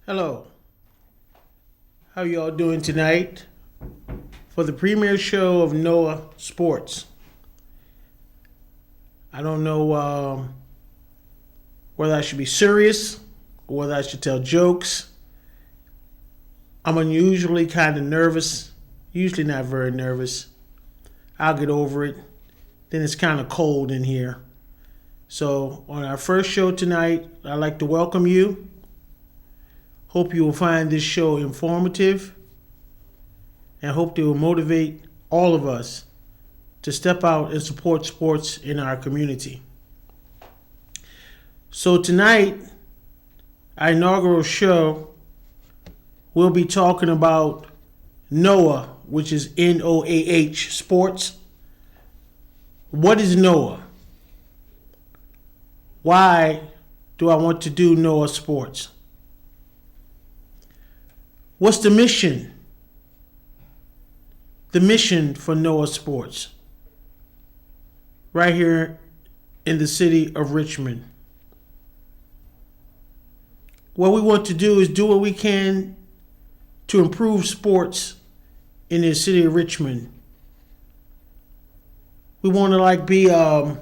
Hello. How y'all doing tonight for the premiere show of Noah Sports? I don't know whether I should be serious or whether I should tell jokes. I'm unusually kind of nervous, usually not very nervous. I'll get over it. Then it's kind of cold in here. So on our first show tonight, I'd like to welcome you. Hope you will find this show informative and hope it will motivate all of us to step out and support sports in our community. So tonight, our inaugural show, we'll be talking about NOAH, which is N-O-A-H, sports. What is NOAH? Why do I want to do NOAH sports? What's the mission? The mission for NOAH Sports, right here in the city of Richmond. What we want to do is do what we can to improve sports in the city of Richmond. We want to be a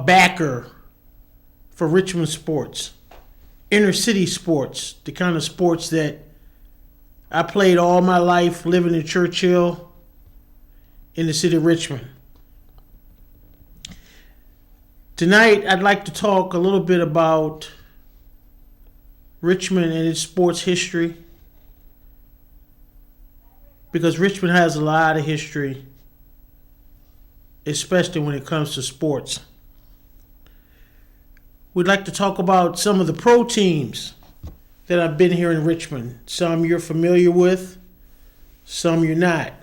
backer for Richmond sports. Inner city sports, the kind of sports that I played all my life living in Churchill in the city of Richmond. Tonight, I'd like to talk a little bit about Richmond and its sports history, because Richmond has a lot of history, especially when it comes to sports. We'd like to talk about some of the pro teams that have been here in Richmond. Some you're familiar with, some you're not.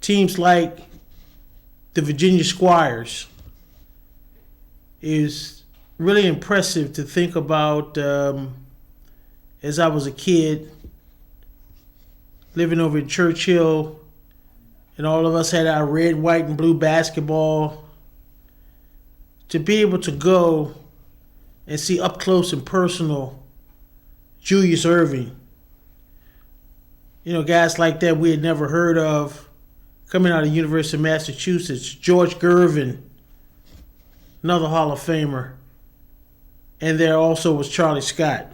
Teams like the Virginia Squires is really impressive to think about. As I was a kid, living over in Churchill, and all of us had our red, white, and blue basketball. To be able to go and see up close and personal Julius Erving, guys like that we had never heard of coming out of the University of Massachusetts. George Gervin, another Hall of Famer. And there also was Charlie Scott.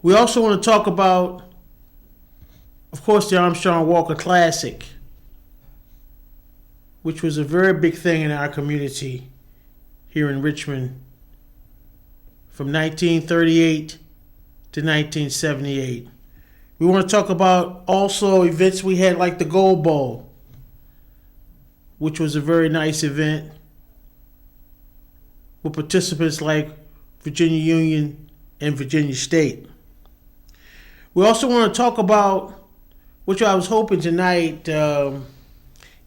We also want to talk about, of course, the Armstrong Walker Classic, which was a very big thing in our community here in Richmond from 1938 to 1978. We want to talk about also events we had like the Gold Bowl, which was a very nice event with participants like Virginia Union and Virginia State. We also want to talk about, which I was hoping tonight,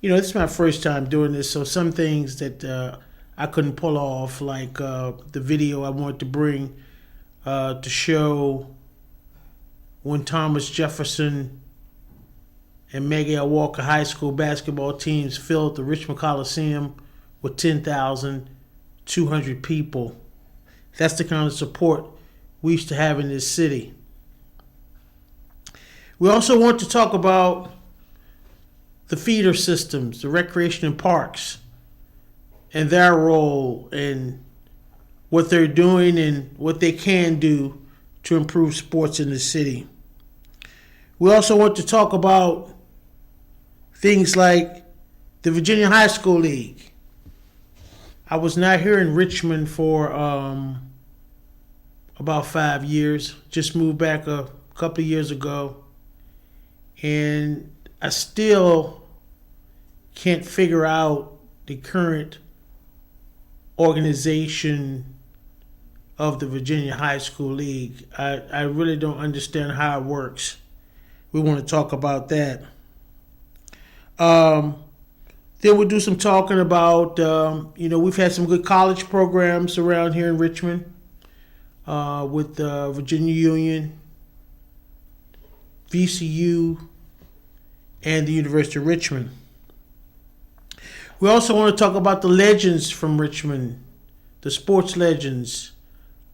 this is my first time doing this, so some things that I couldn't pull off, like the video I wanted to bring to show when Thomas Jefferson and Maggie L. Walker High School basketball teams filled the Richmond Coliseum with 10,200 people. That's the kind of support we used to have in this city. We also want to talk about the feeder systems, the recreation and parks, and their role and what they're doing and what they can do to improve sports in the city. We also want to talk about things like the Virginia High School League. I was not here in Richmond for about 5 years, just moved back a couple of years ago, and I still can't figure out the current organization of the Virginia High School League. I really don't understand how it works. We want to talk about that. Then we'll do some talking about, we've had some good college programs around here in Richmond with Virginia Union, VCU, and the University of Richmond. We also want to talk about the legends from Richmond, the sports legends,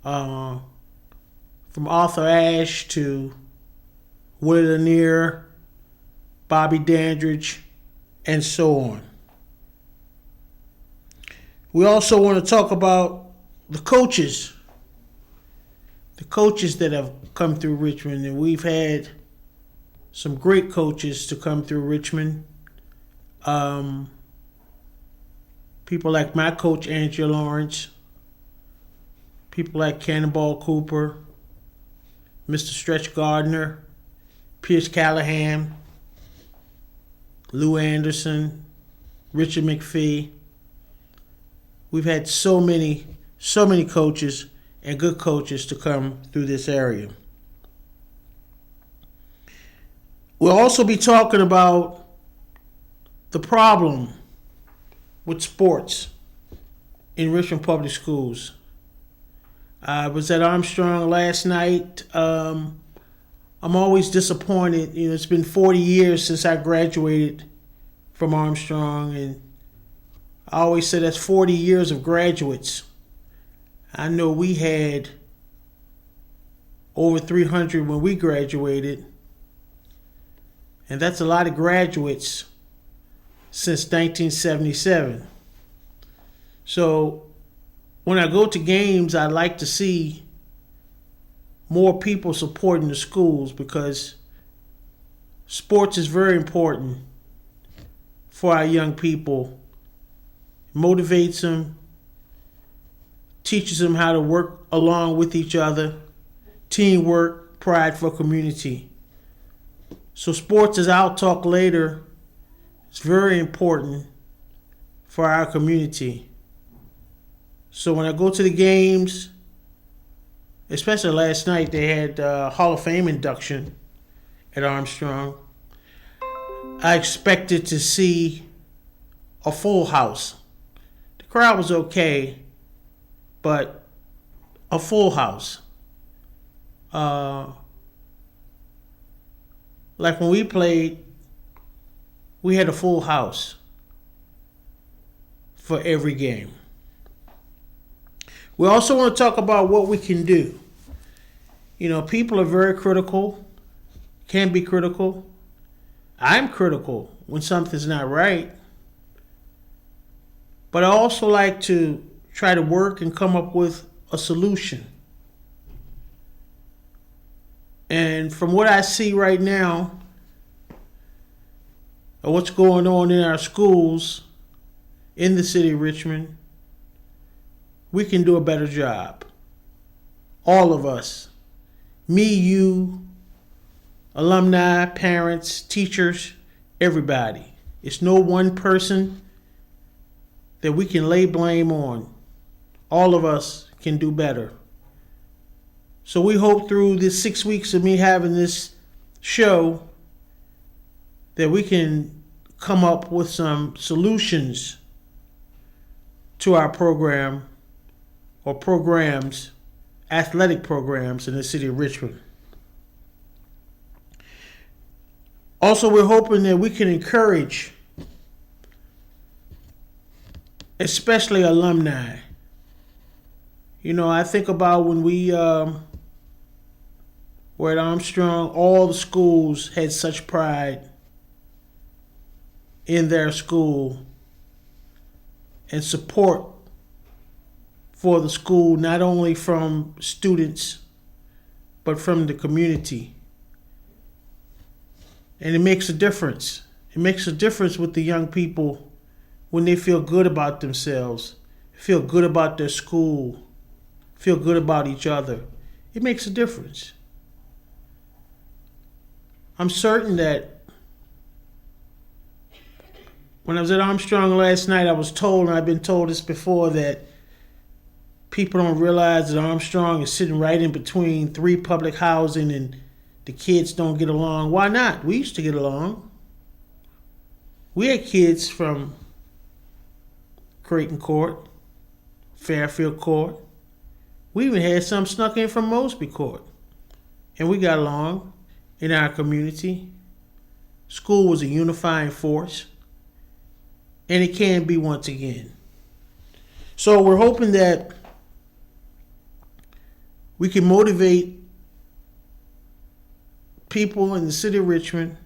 from Arthur Ashe to Willie Lanier, Bobby Dandridge, and so on. We also want to talk about the coaches that have come through Richmond, and we've had some great coaches to come through Richmond. People like my coach, Andrea Lawrence. People like Cannonball Cooper, Mr. Stretch Gardner, Pierce Callahan, Lou Anderson, Richard McPhee. We've had so many coaches and good coaches to come through this area. We'll also be talking about the problem with sports in Richmond Public Schools. I was at Armstrong last night. I'm always disappointed. It's been 40 years since I graduated from Armstrong, and I always say that's 40 years of graduates. I know we had over 300 when we graduated, and that's a lot of graduates since 1977. So when I go to games, I like to see more people supporting the schools, because sports is very important for our young people. It motivates them, teaches them how to work along with each other, teamwork, pride for community. So sports, as I'll talk later, is very important for our community. So when I go to the games, especially last night, they had Hall of Fame induction at Armstrong. I expected to see a full house. The crowd was okay, but a full house. Like when we played, we had a full house for every game. We also want to talk about what we can do. People are very critical, can be critical. I'm critical when something's not right. But I also like to try to work and come up with a solution. And from what I see right now, or what's going on in our schools in the city of Richmond, we can do a better job. All of us. Me, you, alumni, parents, teachers, everybody. It's no one person that we can lay blame on. All of us can do better. So we hope through this 6 weeks of me having this show that we can come up with some solutions to our program or programs, athletic programs in the city of Richmond. Also, we're hoping that we can encourage, especially alumni. I think about when we were at Armstrong, all the schools had such pride in their school and support for the school, not only from students, but from the community. And it makes a difference. It makes a difference with the young people when they feel good about themselves, feel good about their school, feel good about each other. It makes a difference. I'm certain that when I was at Armstrong last night, I was told, and I've been told this before, that People don't realize that Armstrong is sitting right in between three public housing and the kids don't get along. Why not? We used to get along. We had kids from Creighton Court, Fairfield Court. We even had some snuck in from Mosby Court. And we got along in our community. School was a unifying force. And it can be once again. So we're hoping that we can motivate people in the city of Richmond,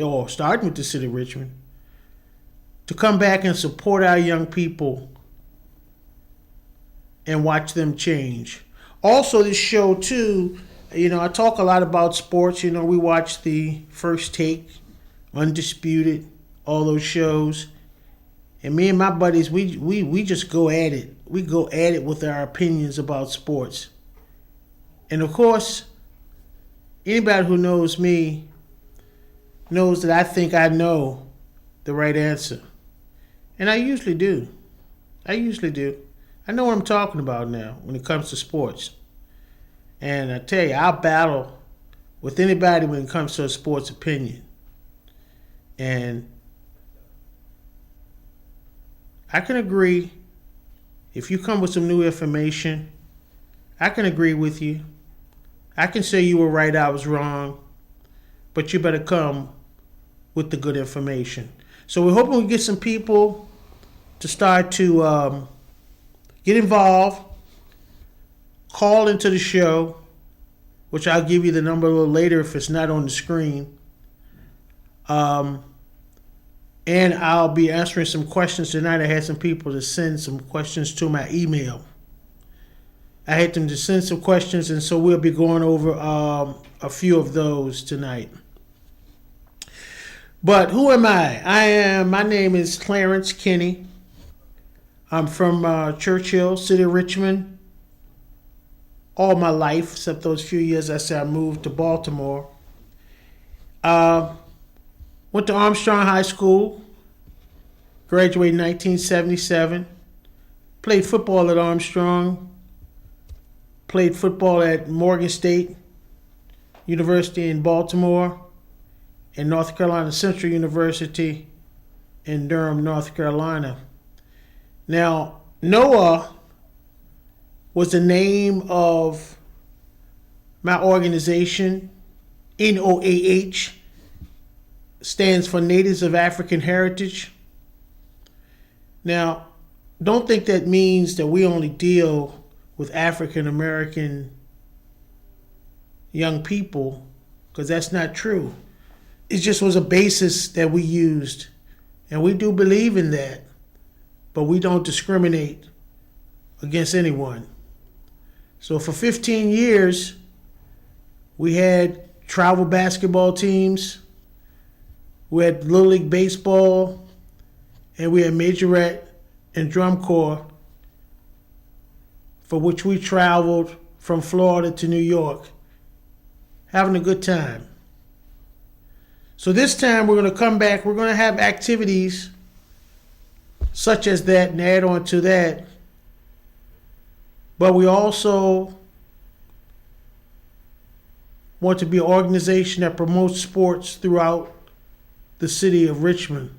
or starting with the city of Richmond, to come back and support our young people and watch them change. Also, this show, too, I talk a lot about sports. We watch the First Take, Undisputed, all those shows. And me and my buddies, we just go at it. We go at it with our opinions about sports. And of course, anybody who knows me knows that I think I know the right answer. And I usually do. I know what I'm talking about now when it comes to sports. And I tell you, I'll battle with anybody when it comes to a sports opinion. And I can agree. If you come with some new information, I can agree with you. I can say you were right, I was wrong. But you better come with the good information. So we're hoping we get some people to start to get involved, call into the show, which I'll give you the number a little later if it's not on the screen. And I'll be answering some questions tonight. I had some people to send some questions to my email. I had them to send some questions, and so we'll be going over a few of those tonight. But who am I? My name is Clarence Kinney. I'm from Churchill, City of Richmond. All my life, except those few years I moved to Baltimore. Went to Armstrong High School, graduated in 1977, played football at Armstrong, played football at Morgan State University in Baltimore, and North Carolina Central University in Durham, North Carolina. Now, Noah was the name of my organization, NOAH, stands for Natives of African Heritage. Now, don't think that means that we only deal with African American young people, because that's not true. It just was a basis that we used, and we do believe in that, but we don't discriminate against anyone. So for 15 years, we had travel basketball teams, we had Little League Baseball, and we had Majorette and Drum Corps, for which we traveled from Florida to New York, having a good time. So this time we're going to come back, we're going to have activities such as that and add on to that. But we also want to be an organization that promotes sports throughout the city of Richmond.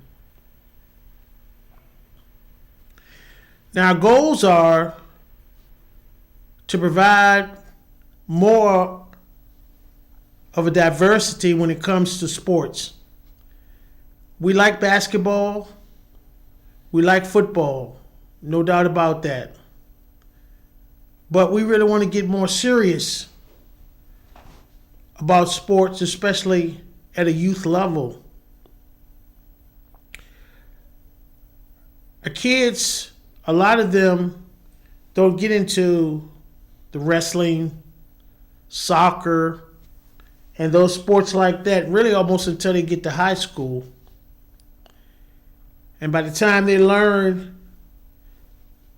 Now, our goals are to provide more of a diversity when it comes to sports. We like basketball. We like football. No doubt about that. But we really want to get more serious about sports, especially at a youth level. Our kids, a lot of them don't get into the wrestling, soccer, and those sports like that really almost until they get to high school. And by the time they learn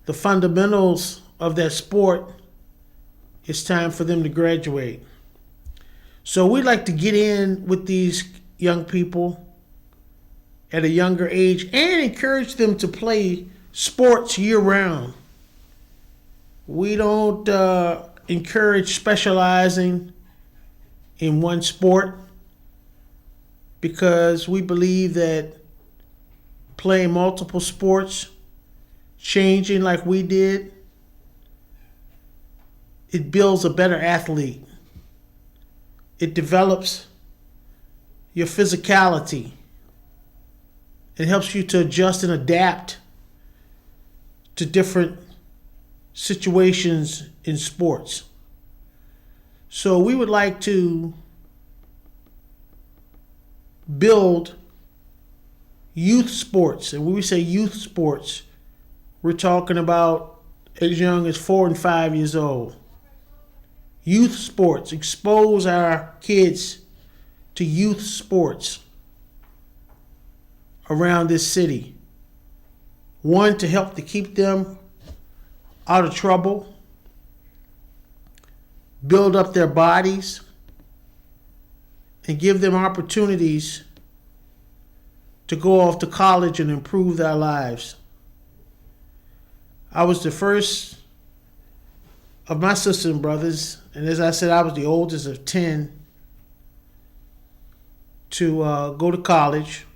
the fundamentals of that sport, it's time for them to graduate. So we like to get in with these young people at a younger age and encourage them to play sports year-round. We don't encourage specializing in one sport because we believe that playing multiple sports, changing like we did, it builds a better athlete. It develops your physicality. It helps you to adjust and adapt to different situations in sports. So we would like to build youth sports. And when we say youth sports, we're talking about as young as 4 and 5 years old. Youth sports, expose our kids to youth sports around this city. One, to help to keep them out of trouble, build up their bodies, and give them opportunities to go off to college and improve their lives. I was the first of my sisters and brothers, and as I said, I was the oldest of 10 to go to college.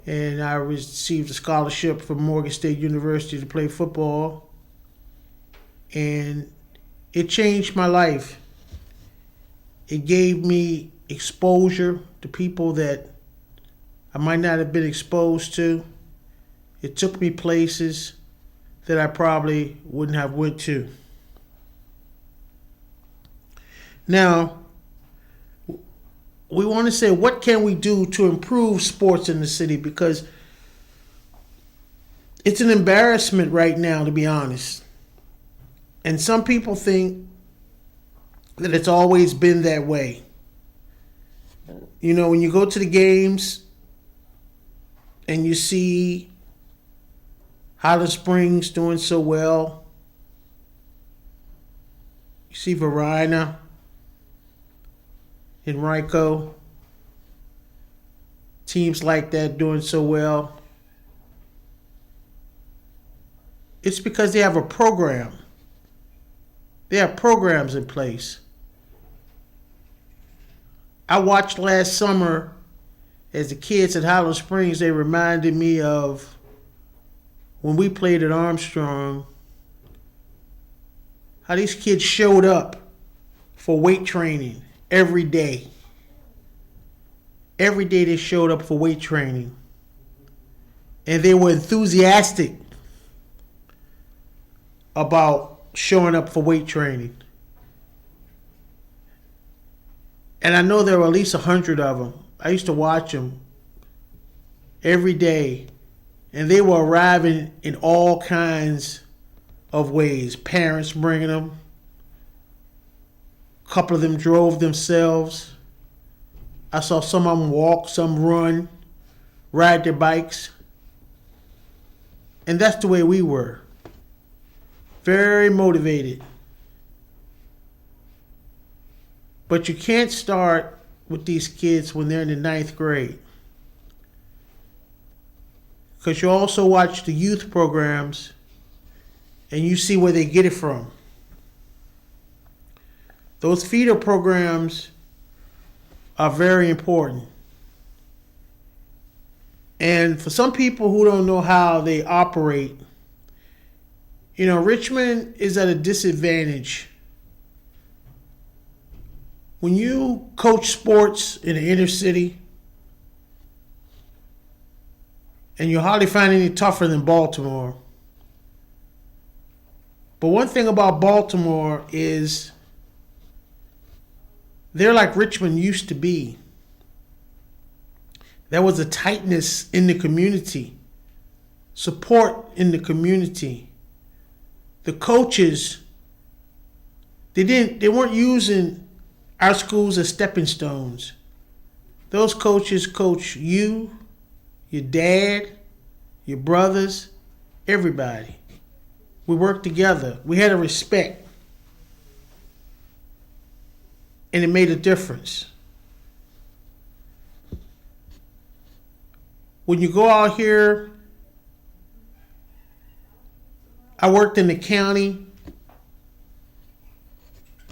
And I received a scholarship from Morgan State University to play football. And it changed my life. It gave me exposure to people that I might not have been exposed to. It took me places that I probably wouldn't have went to. Now, we want to say, what can we do to improve sports in the city? Because it's an embarrassment right now, to be honest. And some people think that it's always been that way. You know, when you go to the games and you see Highland Springs doing so well, you see Varina, Henrico, teams like that doing so well, it's because they have a program. They have programs in place. I watched last summer as the kids at Highland Springs, they reminded me of when we played at Armstrong, how these kids showed up for weight training every day. Every day they showed up for weight training. And they were enthusiastic about showing up for weight training. And I know there were at least 100 of them. I used to watch them every day. And they were arriving in all kinds of ways. Parents bringing them. A couple of them drove themselves. I saw some of them walk, some run, ride their bikes. And that's the way we were. Very motivated. But you can't start with these kids when they're in the 9th grade. Because you also watch the youth programs and you see where they get it from. Those feeder programs are very important. And for some people who don't know how they operate, you know, Richmond is at a disadvantage. When you coach sports in the inner city, and you hardly find any tougher than Baltimore. But one thing about Baltimore is they're like Richmond used to be. There was a tightness in the community, support in the community. The coaches, they weren't using our schools as stepping stones. Those coaches coach you, your dad, your brothers, everybody. We worked together. We had a respect. And it made a difference. When you go out here, I worked in the county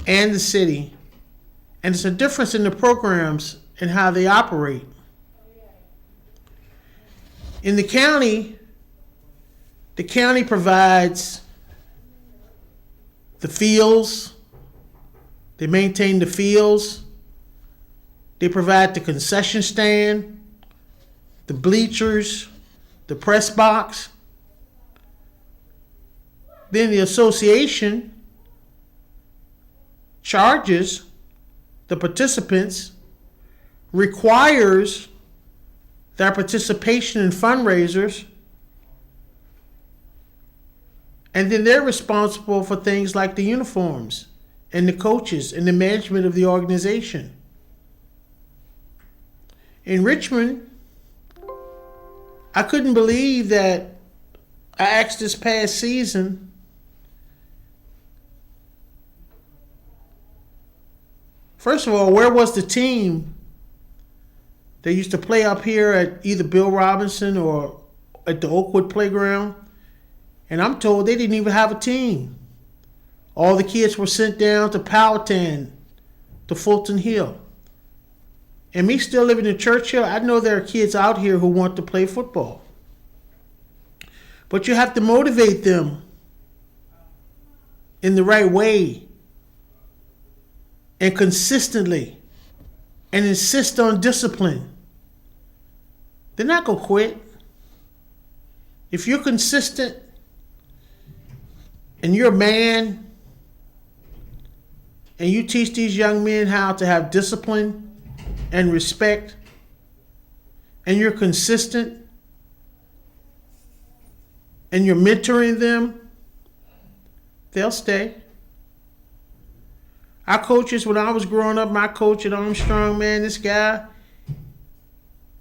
and the city. And it's a difference in the programs and how they operate. In the county provides the fields. They maintain the fields. They provide the concession stand, the bleachers, the press box. Then the association charges the participants, requires their participation in fundraisers, and then they're responsible for things like the uniforms and the coaches and the management of the organization. In Richmond, I couldn't believe that I asked this past season, first of all, where was the team that used to play up here at either Bill Robinson or at the Oakwood Playground? And I'm told they didn't even have a team. All the kids were sent down to Powhatan, to Fulton Hill. And me still living in Churchill, I know there are kids out here who want to play football. But you have to motivate them in the right way and consistently and insist on discipline. They're not going to quit. If you're consistent and you're a man and you teach these young men how to have discipline and respect, and you're consistent and you're mentoring them, they'll stay. Our coaches, when I was growing up, my coach at Armstrong, man, this guy,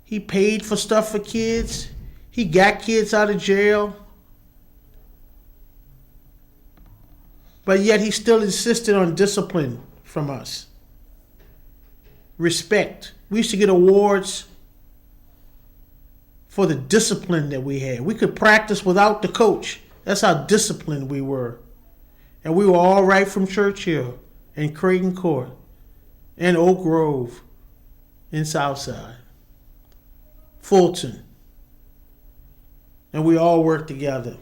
he paid for stuff for kids. He got kids out of jail. But yet he still insisted on discipline from us. Respect. We used to get awards for the discipline that we had. We could practice without the coach. That's how disciplined we were. And we were all right from Churchill and Creighton Court and Oak Grove in Southside, Fulton. And we all worked together.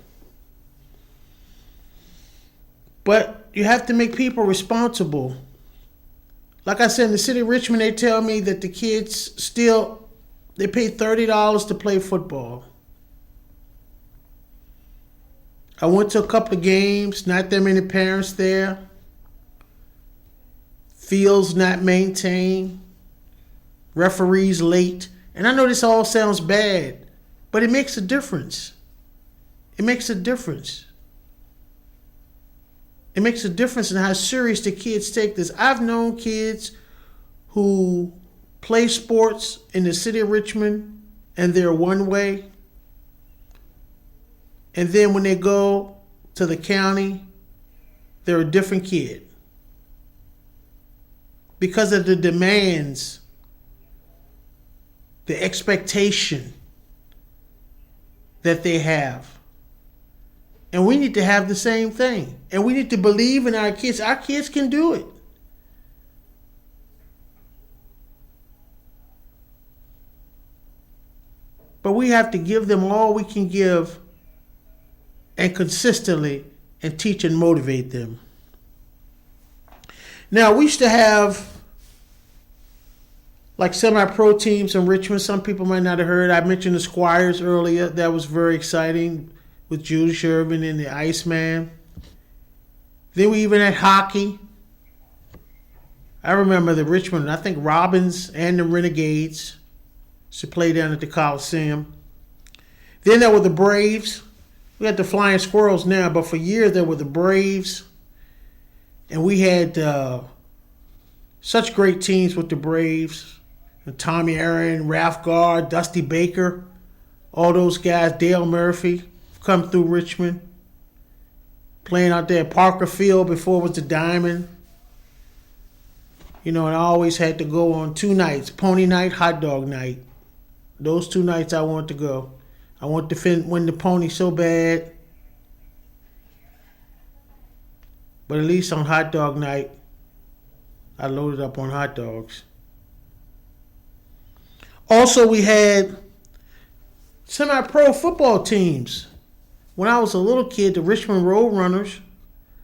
But you have to make people responsible. Like I said, in the city of Richmond, they tell me that the kids still, they pay $30 to play football. I went to a couple of games, not that many parents there. Fields not maintained. Referees late. And I know this all sounds bad, but it makes a difference. It makes a difference. It makes a difference in how serious the kids take this. I've known kids who play sports in the city of Richmond and they're one way. And then when they go to the county, they're a different kid. Because of the demands, the expectation that they have. And we need to have the same thing. And we need to believe in our kids. Our kids can do it. But we have to give them all we can give and consistently and teach and motivate them. Now, we used to have like semi-pro teams in Richmond. Some people might not have heard. I mentioned the Squires earlier. That was very exciting with Jude Sherman and the Iceman. Then we even had hockey. I remember the Richmond, I think Robbins and the Renegades used to play down at the Coliseum. Then there were the Braves. We got the Flying Squirrels now, but for years there were the Braves. And we had such great teams with the Braves. And Tommy Aaron, Ralph Gard, Dusty Baker, all those guys, Dale Murphy, come through Richmond. Playing out there at Parker Field before it was the Diamond. You know, and I always had to go on 2 nights, Pony Night, Hot Dog Night. Those 2 nights I wanted to go. I wanted to win the pony so bad. But at least on Hot Dog Night, I loaded up on hot dogs. Also, we had semi-pro football teams. When I was a little kid, the Richmond Roadrunners,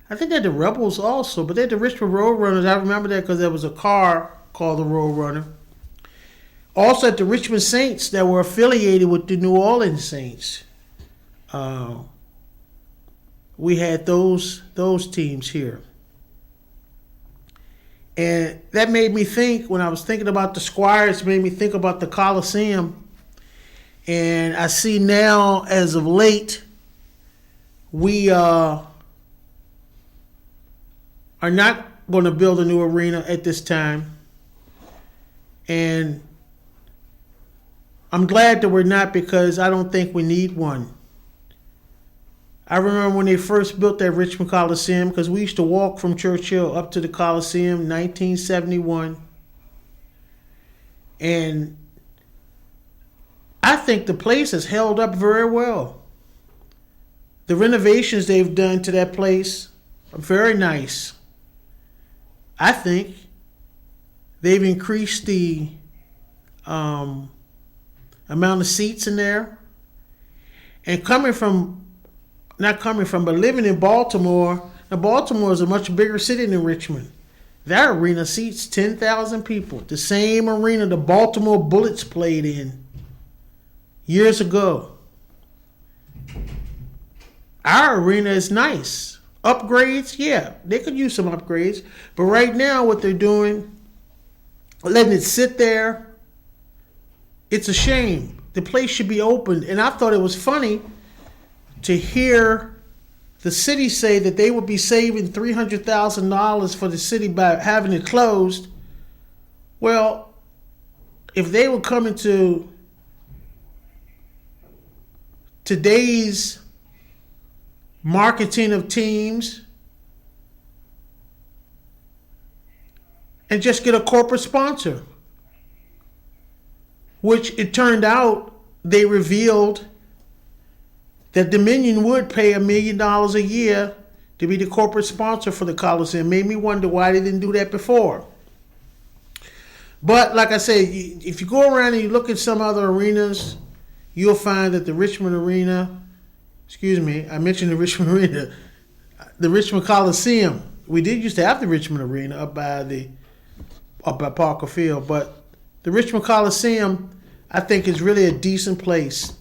I think they're the Rebels also, but they're the Richmond Roadrunners. I remember that because there was a car called the Roadrunner. Also at the Richmond Saints that were affiliated with the New Orleans Saints. We had those teams here. And that made me think, when I was thinking about the Squires, it made me think about the Coliseum. And I see now, as of late, we are not going to build a new arena at this time. And I'm glad that we're not, because I don't think we need one. I remember when they first built that Richmond Coliseum, because we used to walk from Churchill up to the Coliseum in 1971. And I think the place has held up very well. The renovations they've done to that place are very nice. I think they've increased the amount of seats in there. And but living in Baltimore, now Baltimore is a much bigger city than Richmond. That arena seats 10,000 people. The same arena the Baltimore Bullets played in years ago. Our arena is nice. Upgrades, yeah, they could use some upgrades. But right now what they're doing, letting it sit there, it's a shame. The place should be opened. And I thought it was funny to hear the city say that they would be saving $300,000 for the city by having it closed. Well, if they were coming to today's marketing of teams and just get a corporate sponsor, which it turned out they revealed that Dominion would pay $1 million a year to be the corporate sponsor for the Coliseum. Made me wonder why they didn't do that before. But like I said, if you go around and you look at some other arenas, you'll find that the Richmond Arena, I mentioned the Richmond Arena, the Richmond Coliseum. We did used to have the Richmond Arena up by Parker Field, but the Richmond Coliseum, I think, is really a decent place.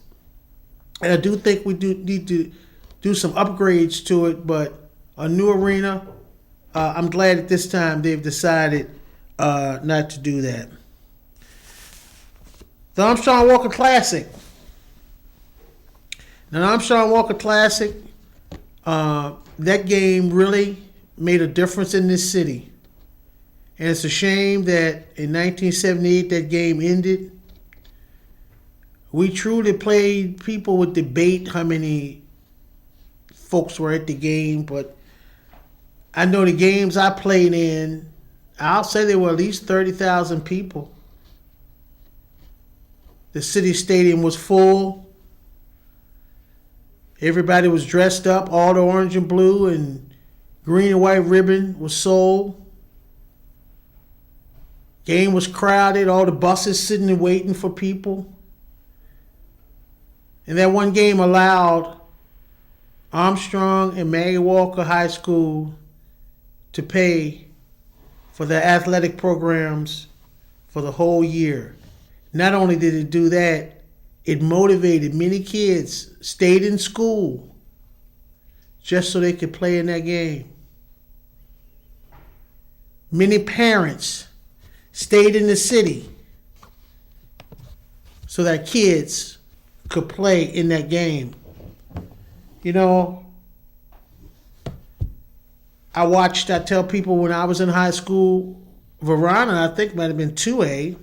And I do think we do need to do some upgrades to it, but a new arena, I'm glad at this time they've decided not to do that. The Armstrong Walker Classic. Now, the Armstrong Walker Classic, that game really made a difference in this city. And it's a shame that in 1978 that game ended. We truly played, people would debate how many folks were at the game, but I know the games I played in, I'll say there were at least 30,000 people. The city stadium was full. Everybody was dressed up. All the orange and blue and green and white ribbon was sold. Game was crowded. All the buses sitting and waiting for people. And that one game allowed Armstrong and Maggie Walker High School to pay for their athletic programs for the whole year. Not only did it do that, it motivated many kids, stayed in school just so they could play in that game. Many parents stayed in the city so that kids could play in that game. You know, I tell people when I was in high school, Verona, I think might have been 2A.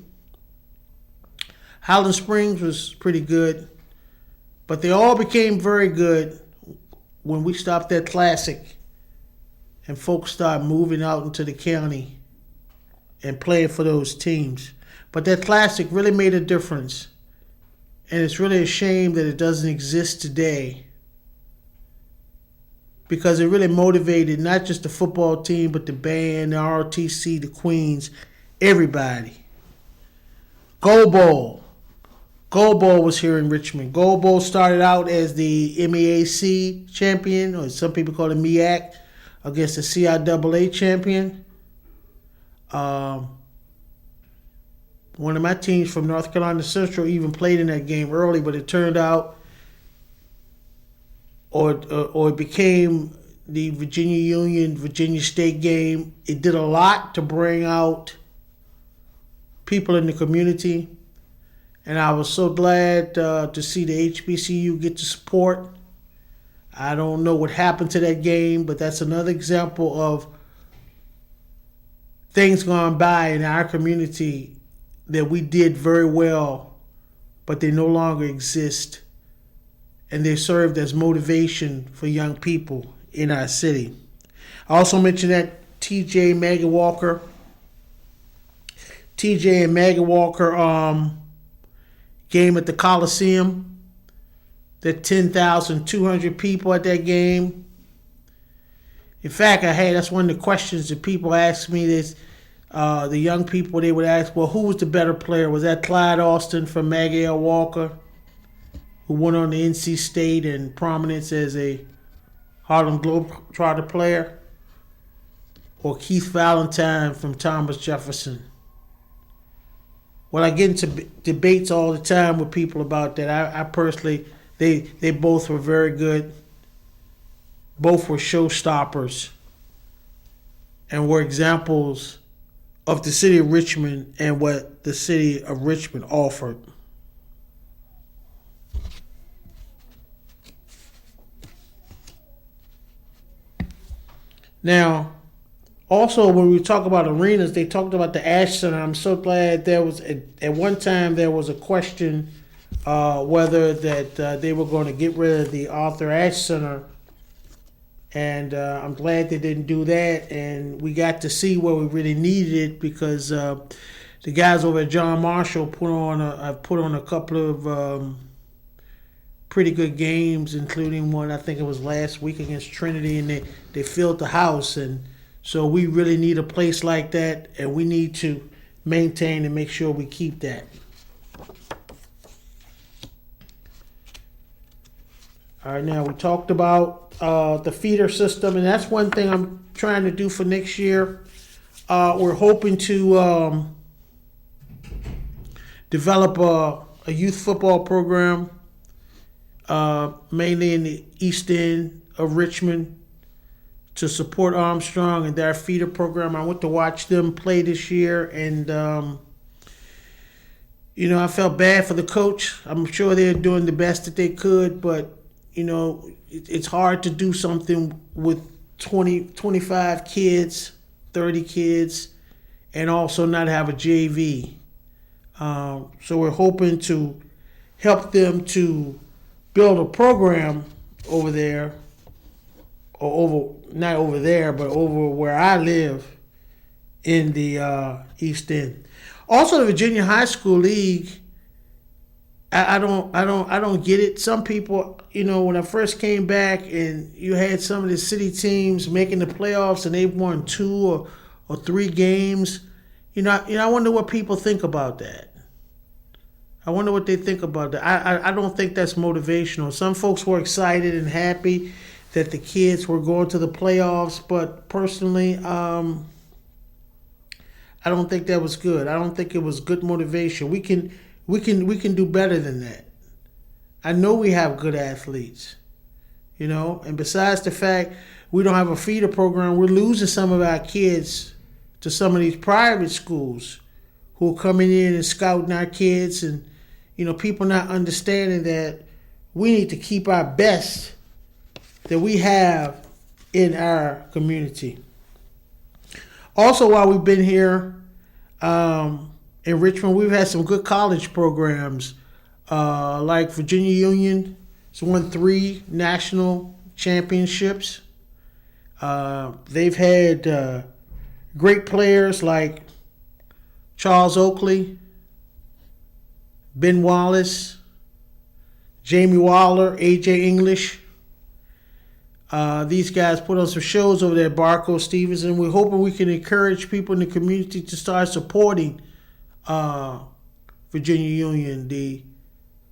Highland Springs was pretty good, but they all became very good when we stopped that Classic and folks started moving out into the county and playing for those teams. But that Classic really made a difference. And it's really a shame that it doesn't exist today. because it really motivated not just the football team, but the band, the ROTC, the Queens, everybody. Gold Bowl. Gold Bowl was here in Richmond. Gold Bowl started out as the MEAC champion, or some people call it MEAC, against the CIAA champion. One of my teams from North Carolina Central even played in that game early, but it turned out, or it became the Virginia Union, Virginia State game. It did a lot to bring out people in the community, and I was so glad to see the HBCU get the support. I don't know what happened to that game, but that's another example of things gone by in our community that we did very well, but they no longer exist, and they served as motivation for young people in our city. I also mentioned that TJ and Maggie Walker game at the Coliseum. There 10,200 people at that game. In fact, that's one of the questions that people ask me. This, the young people, they would ask, well, who was the better player? Was that Clyde Austin from Maggie L. Walker, who went on to NC State and prominence as a Harlem Globetrotter player, or Keith Valentine from Thomas Jefferson? Well, I get into debates all the time with people about that. I personally, they both were very good. Both were showstoppers and were examples of the city of Richmond and what the city of Richmond offered. Now, also when we talk about arenas, they talked about the Ash Center. I'm so glad there was, at one time there was a question whether that they were going to get rid of the Arthur Ashe Center. And I'm glad they didn't do that. And we got to see where we really needed it, because the guys over at John Marshall put on a couple of pretty good games, including one, I think it was last week against Trinity, and they filled the house. And so we really need a place like that, and we need to maintain and make sure we keep that. All right, now we talked about the feeder system, and that's one thing I'm trying to do for next year. We're hoping to develop a youth football program, mainly in the East End of Richmond, to support Armstrong and their feeder program. I went to watch them play this year, and I felt bad for the coach. I'm sure they're doing the best that they could, but it's hard to do something with 20, 25 kids, 30 kids, and also not have a JV. So we're hoping to help them to build a program over there, or not over there, but over where I live in the East End. Also, the Virginia High School League, I don't get it. Some people, when I first came back and you had some of the city teams making the playoffs and they won 2 or 3 games, I wonder what people think about that. I wonder what they think about that. I don't think that's motivational. Some folks were excited and happy that the kids were going to the playoffs, but personally, I don't think that was good. I don't think it was good motivation. We can do better than that. I know we have good athletes, and besides the fact we don't have a feeder program, we're losing some of our kids to some of these private schools who are coming in and scouting our kids, and people not understanding that we need to keep our best that we have in our community. Also, while we've been here in Richmond, we've had some good college programs, like Virginia Union has won 3 national championships. They've had great players like Charles Oakley, Ben Wallace, Jamie Waller, A.J. English. These guys put on some shows over there at Barco Stevens, and we're hoping we can encourage people in the community to start supporting Virginia Union, the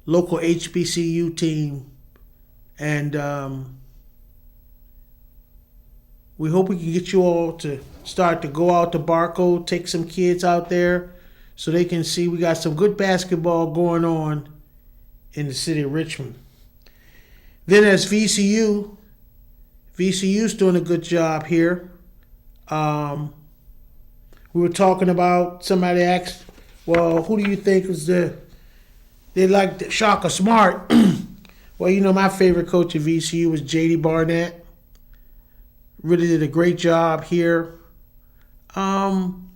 local HBCU team, and we hope we can get you all to start to go out to Barco, take some kids out there so they can see we got some good basketball going on in the city of Richmond. Then there's VCU. VCU's doing a good job here. We were talking about, somebody asked, well, who do you think is they like Shaka Smart? Well, you know, my favorite coach at VCU was J.D. Barnett. Really did a great job here. I'm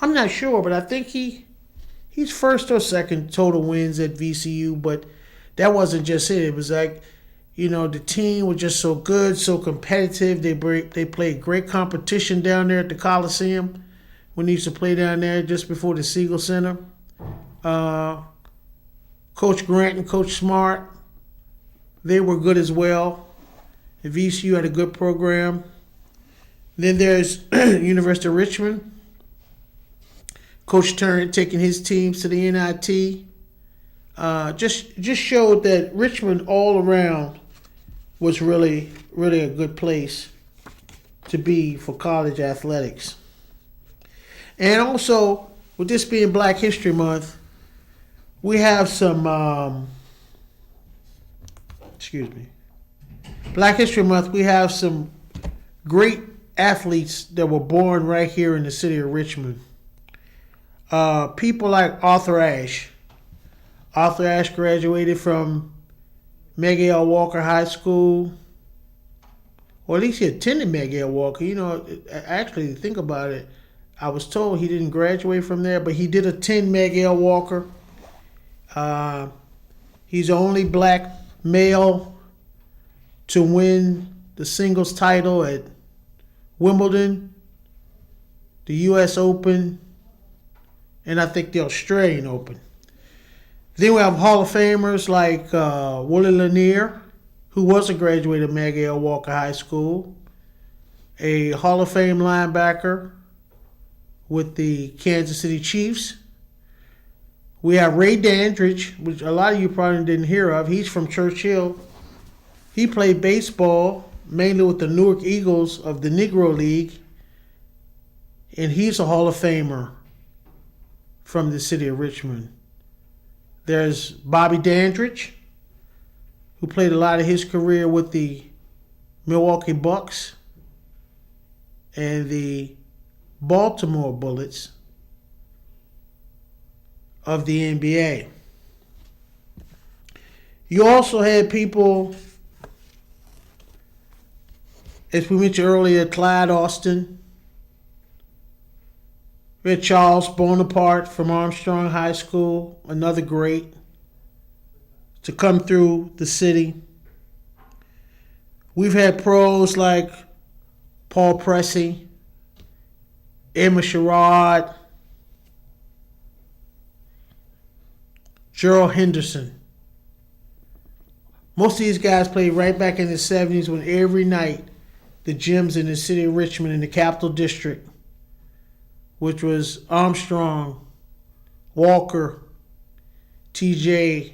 not sure, but I think he's first or second total wins at VCU, but that wasn't just it. It was like, you know, the team was just so good, so competitive. They played great competition down there at the Coliseum when they used to play down there just before the Siegel Center. Coach Grant and Coach Smart, they were good as well. The VCU had a good program. Then there's University of Richmond. Coach Turner taking his teams to the NIT. Just showed that Richmond all around was really, really a good place to be for college athletics. And also, with this being Black History Month, we have some, Black History Month, we have some great athletes that were born right here in the city of Richmond. People like Arthur Ashe. Arthur Ashe graduated from Meg L. Walker High School, or at least he attended Meg L. Walker. You know, actually, think about it. I was told he didn't graduate from there, but he did attend Meg L. Walker. He's the only black male to win the singles title at Wimbledon, the U.S. Open, and I think the Australian Open. Then we have Hall of Famers like Willie Lanier, who was a graduate of Meg L. Walker High School, a Hall of Fame linebacker with the Kansas City Chiefs. We have Ray Dandridge, which a lot of you probably didn't hear of. He's from Churchill. He played baseball mainly with the Newark Eagles of the Negro League, and he's a Hall of Famer from the city of Richmond. There's Bobby Dandridge, who played a lot of his career with the Milwaukee Bucks and the Baltimore Bullets of the NBA. You also had people, as we mentioned earlier, Clyde Austin. We had Charles Bonaparte from Armstrong High School, another great to come through the city. We've had pros like Paul Pressey, Emma Sherrod, Gerald Henderson. Most of these guys played right back in the 70s when every night the gyms in the city of Richmond in the Capital District, which was Armstrong, Walker, TJ,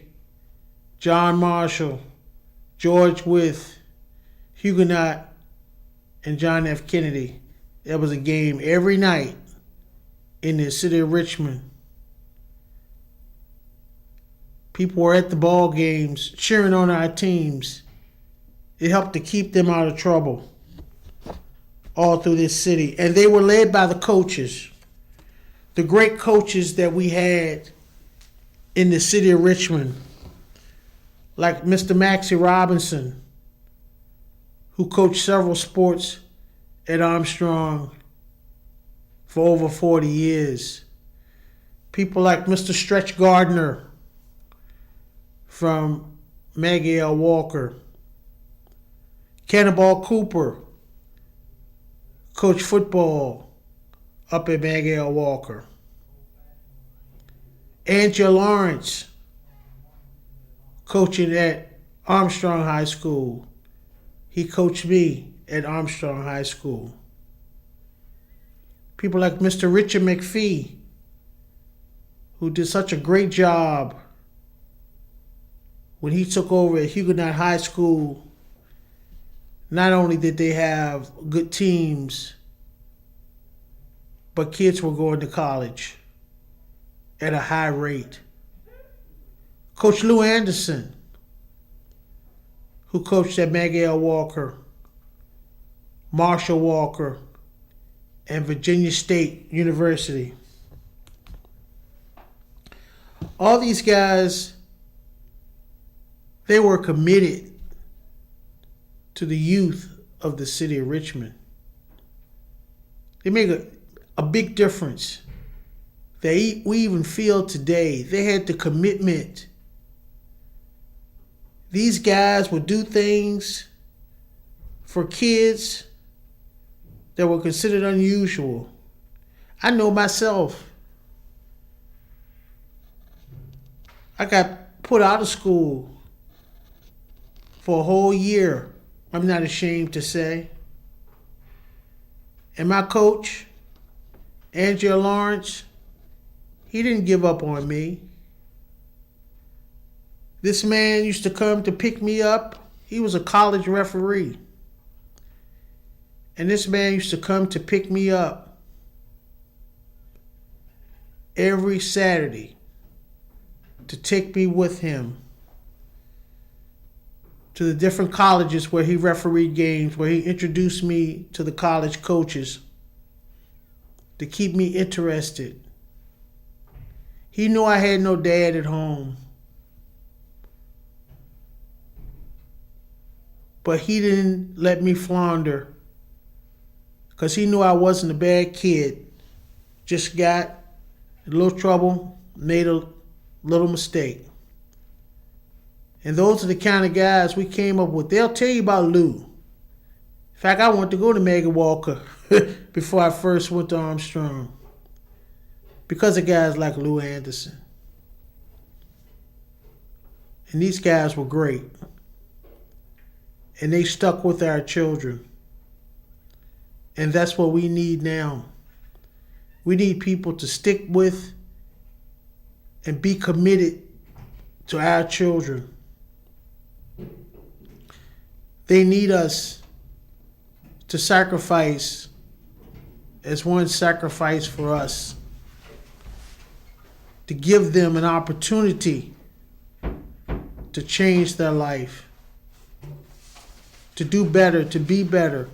John Marshall, George Wythe, Huguenot, and John F. Kennedy. There was a game every night in the city of Richmond. People were at the ball games cheering on our teams. It helped to keep them out of trouble all through this city. And they were led by the coaches, the great coaches that we had in the city of Richmond, like Mr. Maxie Robinson, who coached several sports at Armstrong for over 40 years. People like Mr. Stretch Gardner from Maggie L. Walker. Cannonball Cooper, coach football up at Maggie L. Walker. Angela Lawrence, coaching at Armstrong High School. He coached me at Armstrong High School. People like Mr. Richard McPhee, who did such a great job when he took over at Huguenot High School. Not only did they have good teams, but kids were going to college at a high rate. Coach Lou Anderson, who coached at Maggie L. Walker, Marshall Walker, and Virginia State University. All these guys, they were committed to the youth of the city of Richmond. They make a big difference. We even feel today, they had the commitment. These guys would do things for kids that were considered unusual. I know myself. I got put out of school for a whole year. I'm not ashamed to say. And my coach, Angela Lawrence, he didn't give up on me. This man used to come to pick me up. He was a college referee. And this man used to come to pick me up every Saturday to take me with him to the different colleges where he refereed games, where he introduced me to the college coaches to keep me interested. He knew I had no dad at home, but he didn't let me flounder because he knew I wasn't a bad kid. Just got in a little trouble, made a little mistake. And those are the kind of guys we came up with. They'll tell you about Lou. In fact, I wanted to go to Maggie Walker before I first went to Armstrong because of guys like Lou Anderson. And these guys were great. And they stuck with our children. And that's what we need now. We need people to stick with and be committed to our children. They need us to sacrifice as one sacrificed for us, to give them an opportunity to change their life, to do better, to be better,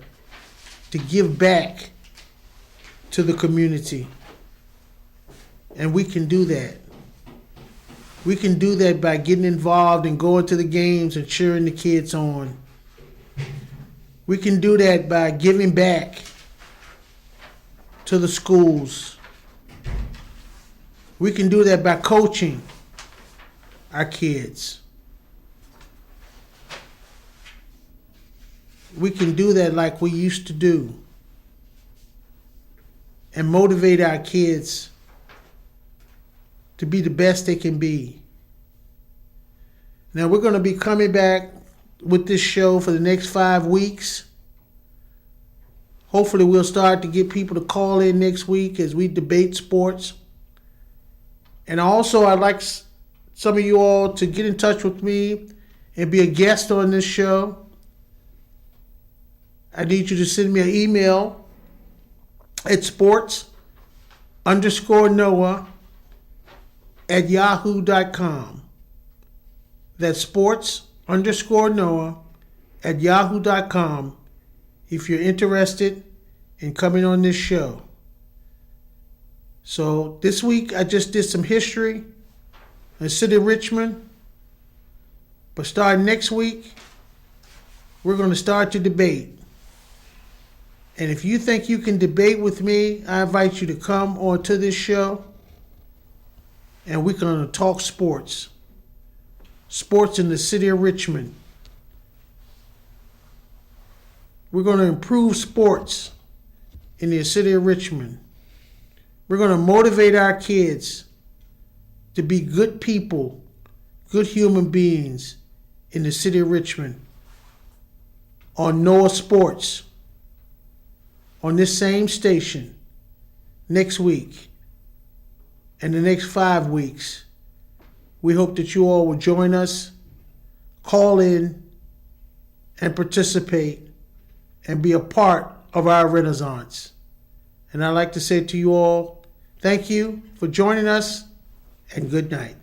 to give back to the community. And we can do that. We can do that by getting involved and going to the games and cheering the kids on. We can do that by giving back to the schools. We can do that by coaching our kids. We can do that like we used to do and motivate our kids to be the best they can be. Now we're going to be coming back with this show for the next 5 weeks. Hopefully we'll start to get people to call in next week as we debate sports. And also I'd like some of you all to get in touch with me and be a guest on this show. I need you to send me an email at sports_Noah@yahoo.com. That's sports_Noah@yahoo.com if you're interested in coming on this show. So this week I just did some history in the city of Richmond. But starting next week, we're going to start to debate. And if you think you can debate with me, I invite you to come onto this show and we're going to talk sports. Sports in the city of Richmond. We're going to improve sports in the city of Richmond. We're going to motivate our kids to be good people, good human beings in the city of Richmond. on Noah Sports on this same station next week and the next 5 weeks. We hope that you all will join us, call in, and participate and be a part of our renaissance. And I'd like to say to you all, thank you for joining us and good night.